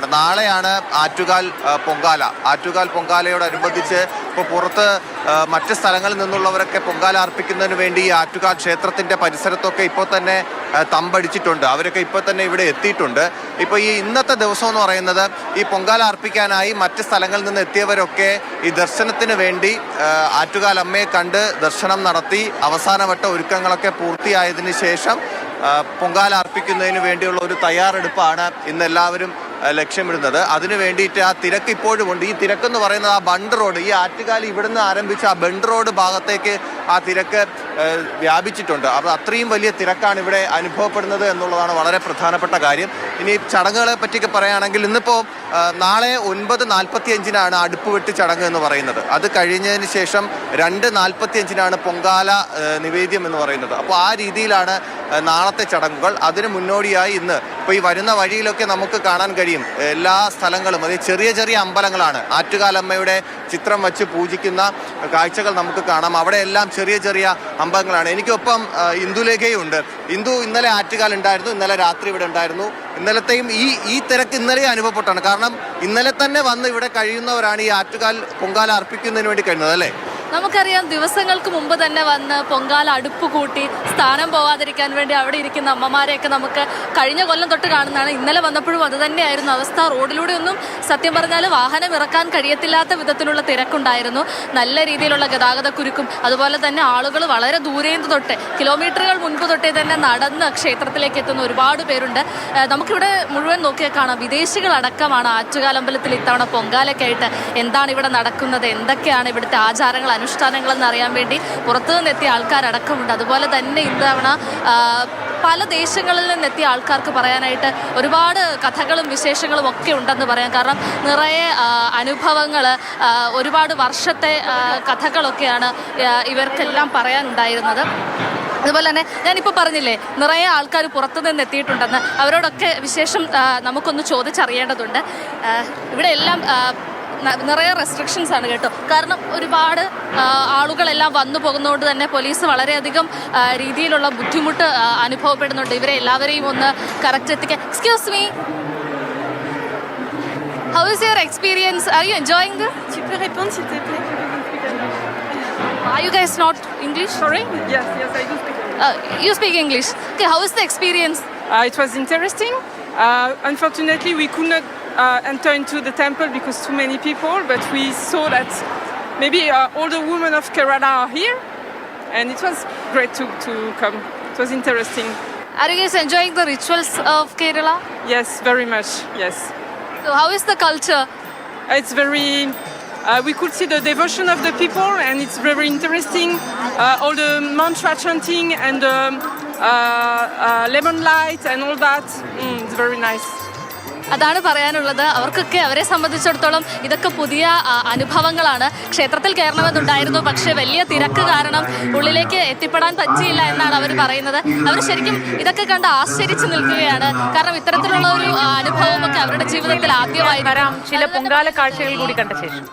നടക്കുകയാണ്. നാളെയാണ് ആറ്റുകാൽ പൊങ്കാല. ആറ്റുകാൽ പൊങ്കാലയോടനുബന്ധിച്ച് ഇപ്പോൾ പുറത്ത് മറ്റ് സ്ഥലങ്ങളിൽ നിന്നുള്ളവരൊക്കെ പൊങ്കാല അർപ്പിക്കുന്നതിന് വേണ്ടി ഈ ആറ്റുകാൽ ക്ഷേത്രത്തിൻ്റെ പരിസരത്തൊക്കെ ഇപ്പോൾ തന്നെ തമ്പടിച്ചിട്ടുണ്ട്. അവരൊക്കെ ഇപ്പോൾ തന്നെ ഇവിടെ എത്തിയിട്ടുണ്ട്. ഇപ്പോൾ ഈ ഇന്നത്തെ ദിവസം എന്ന് പറയുന്നത് ഈ പൊങ്കാല അർപ്പിക്കാനായി മറ്റ് സ്ഥലങ്ങളിൽ നിന്ന് എത്തിയവരൊക്കെ ഈ ദർശനത്തിന് വേണ്ടി ആറ്റുകാൽ അമ്മയെ കണ്ട് ദർശനം നടത്തി അവസാനവട്ട ഒരുക്കങ്ങളൊക്കെ പൂർത്തിയായതിനു ശേഷം പൊങ്കാല അർപ്പിക്കുന്നതിന് വേണ്ടിയുള്ള ഒരു തയ്യാറെടുപ്പാണ് ഇന്നെല്ലാവരും ലക്ഷ്യമിടുന്നത്. അതിനു വേണ്ടിയിട്ട് ആ തിരക്ക് ഇപ്പോഴും ഉണ്ട്. ഈ തിരക്കെന്ന് പറയുന്നത് ആ ബണ്ട് റോഡ്, ഈ ആറ്റുകാൽ ഇവിടുന്ന് ആരംഭിച്ച ആ ബണ്ട് റോഡ് ഭാഗത്തേക്ക് ആ തിരക്ക് വ്യാപിച്ചിട്ടുണ്ട്. അപ്പോൾ അത്രയും വലിയ തിരക്കാണ് ഇവിടെ അനുഭവപ്പെടുന്നത് എന്നുള്ളതാണ് വളരെ പ്രധാനപ്പെട്ട കാര്യം. ഇനി ചടങ്ങുകളെ പറ്റിയൊക്കെ പറയുകയാണെങ്കിൽ ഇന്നിപ്പോൾ നാളെ 9:45 അടുപ്പ് വെട്ട് ചടങ്ങ് എന്ന് പറയുന്നത്. അത് കഴിഞ്ഞതിന് ശേഷം 2:45 പൊങ്കാല നിവേദ്യം എന്ന് പറയുന്നത്. അപ്പോൾ ആ രീതിയിലാണ് നാളത്തെ ചടങ്ങുകൾ. അതിന് മുന്നോടിയായി ഇന്ന് ഇപ്പോൾ ഈ വരുന്ന വഴിയിലൊക്കെ നമുക്ക് കാണാൻ കഴിയും എല്ലാ സ്ഥലങ്ങളും, അത് ചെറിയ ചെറിയ അമ്പലങ്ങളാണ്. ആറ്റുകാലമ്മയുടെ ചിത്രം വച്ച് പൂജിക്കുന്ന കാഴ്ചകൾ നമുക്ക് കാണാം. അവിടെ എല്ലാം ചെറിയ ചെറിയ അമ്പലങ്ങളാണ്. എനിക്കൊപ്പം ഇന്ദുലേഖയും ഉണ്ട്. ഇന്ദു, ഇന്നലെ ആറ്റുകാൽ ഉണ്ടായിരുന്നു, ഇന്നലെ രാത്രി ഇവിടെ ഉണ്ടായിരുന്നു. ഇന്നലത്തെയും ഈ തിരക്ക് ഇന്നലെ അനുഭവപ്പെട്ടാണ്. കാരണം ഇന്നലെ തന്നെ വന്ന് ഇവിടെ കഴിയുന്നവരാണ് ഈ ആറ്റുകാൽ പൊങ്കാല അർപ്പിക്കുന്നതിന് വേണ്ടി കഴിയുന്നത്, അല്ലേ? നമുക്കറിയാം, ദിവസങ്ങൾക്ക് മുമ്പ് തന്നെ വന്ന് പൊങ്കാല അടുപ്പ് കൂട്ടി സ്ഥാനം പോകാതിരിക്കാൻ വേണ്ടി അവിടെ ഇരിക്കുന്ന അമ്മമാരെയൊക്കെ നമുക്ക് കഴിഞ്ഞ കൊല്ലം തൊട്ട് കാണുന്നതാണ്. ഇന്നലെ വന്നപ്പോഴും അത് തന്നെയായിരുന്നു അവസ്ഥ. റോഡിലൂടെ ഒന്നും സത്യം പറഞ്ഞാൽ വാഹനം ഇറക്കാൻ കഴിയത്തില്ലാത്ത വിധത്തിലുള്ള തിരക്കുണ്ടായിരുന്നു. നല്ല രീതിയിലുള്ള ഗതാഗത കുരുക്കും, അതുപോലെ തന്നെ ആളുകൾ വളരെ ദൂരേന്ന് തൊട്ട് കിലോമീറ്ററുകൾ മുൻപ് തൊട്ടേ തന്നെ നടന്ന് ക്ഷേത്രത്തിലേക്ക് എത്തുന്ന ഒരുപാട് പേരുണ്ട്. നമുക്കിവിടെ മുഴുവൻ നോക്കിയാൽ കാണാം, വിദേശികളടക്കമാണ് ആറ്റുകാലമ്പലത്തിൽ ഇത്തവണ പൊങ്കാലയ്ക്കായിട്ട്. എന്താണ് ഇവിടെ നടക്കുന്നത്, എന്തൊക്കെയാണ് ഇവിടുത്തെ ആചാരങ്ങൾ അനുഷ്ഠാനങ്ങളെന്ന് അറിയാൻ വേണ്ടി പുറത്തു നിന്നെത്തിയ ആൾക്കാരടക്കമുണ്ട്. അതുപോലെ തന്നെ ഇത്തവണ പല ദേശങ്ങളിൽ നിന്നെത്തിയ ആൾക്കാർക്ക് പറയാനായിട്ട് ഒരുപാട് കഥകളും വിശേഷങ്ങളും ഒക്കെ ഉണ്ടെന്ന് പറയാം. കാരണം നിറയെ അനുഭവങ്ങൾ, ഒരുപാട് വർഷത്തെ കഥകളൊക്കെയാണ് ഇവർക്കെല്ലാം പറയാനുണ്ടായിരുന്നത്. അതുപോലെ തന്നെ ഞാനിപ്പോൾ പറഞ്ഞില്ലേ, നിറയെ ആൾക്കാർ പുറത്തുനിന്ന് എത്തിയിട്ടുണ്ടെന്ന്. അവരോടൊക്കെ വിശേഷം നമുക്കൊന്ന് ചോദിച്ചറിയേണ്ടതുണ്ട്. ഇവിടെ എല്ലാം നിറയെ റെസ്ട്രിക്ഷൻസ് ആണ് കേട്ടോ. കാരണം ഒരുപാട് ആളുകളെല്ലാം വന്നു പോകുന്നതുകൊണ്ട് തന്നെ പോലീസ് വളരെയധികം രീതിയിലുള്ള ബുദ്ധിമുട്ട് അനുഭവപ്പെടുന്നുണ്ട്. ഇവരെ എല്ലാവരെയും ഒന്ന് കറക്റ്റ് എത്തിക്കാൻ. Excuse me, how is your experience? Are you enjoying this? Tu peux répondre s'il te plaît? Are you guys not English? Sorry? Yes, I do speak. You speak English. Okay, how is the experience? It was interesting. Unfortunately, we could not enter into the temple because too many people, but we saw that maybe all the women of Kerala are here, and it was great to come. It was interesting. Are you guys enjoying the rituals of Kerala? Yes, very much, yes. So how is the culture? It's very... we could see the devotion of the people, and it's very interesting. All the mantra chanting and lemon light and all that. It's very nice. അതാണ് പറയാനുള്ളത്. അവർക്കൊക്കെ, അവരെ സംബന്ധിച്ചിടത്തോളം ഇതൊക്കെ പുതിയ അനുഭവങ്ങളാണ്. ക്ഷേത്രത്തിൽ കയറണമെന്നുണ്ടായിരുന്നു, പക്ഷേ വലിയ തിരക്ക് കാരണം ഉള്ളിലേക്ക് എത്തിപ്പെടാൻ പറ്റിയില്ല എന്നാണ് അവർ പറയുന്നത്. അവർ ശരിക്കും ഇതൊക്കെ കണ്ട് ആശ്ചര്യച്ച് നിൽക്കുകയാണ്. കാരണം ഇത്തരത്തിലുള്ള ഒരു അനുഭവമൊക്കെ അവരുടെ ജീവിതത്തിൽ ആദ്യമായി ചില പൊങ്കാല കാഴ്ചകൾ കൂടി കണ്ട ശേഷം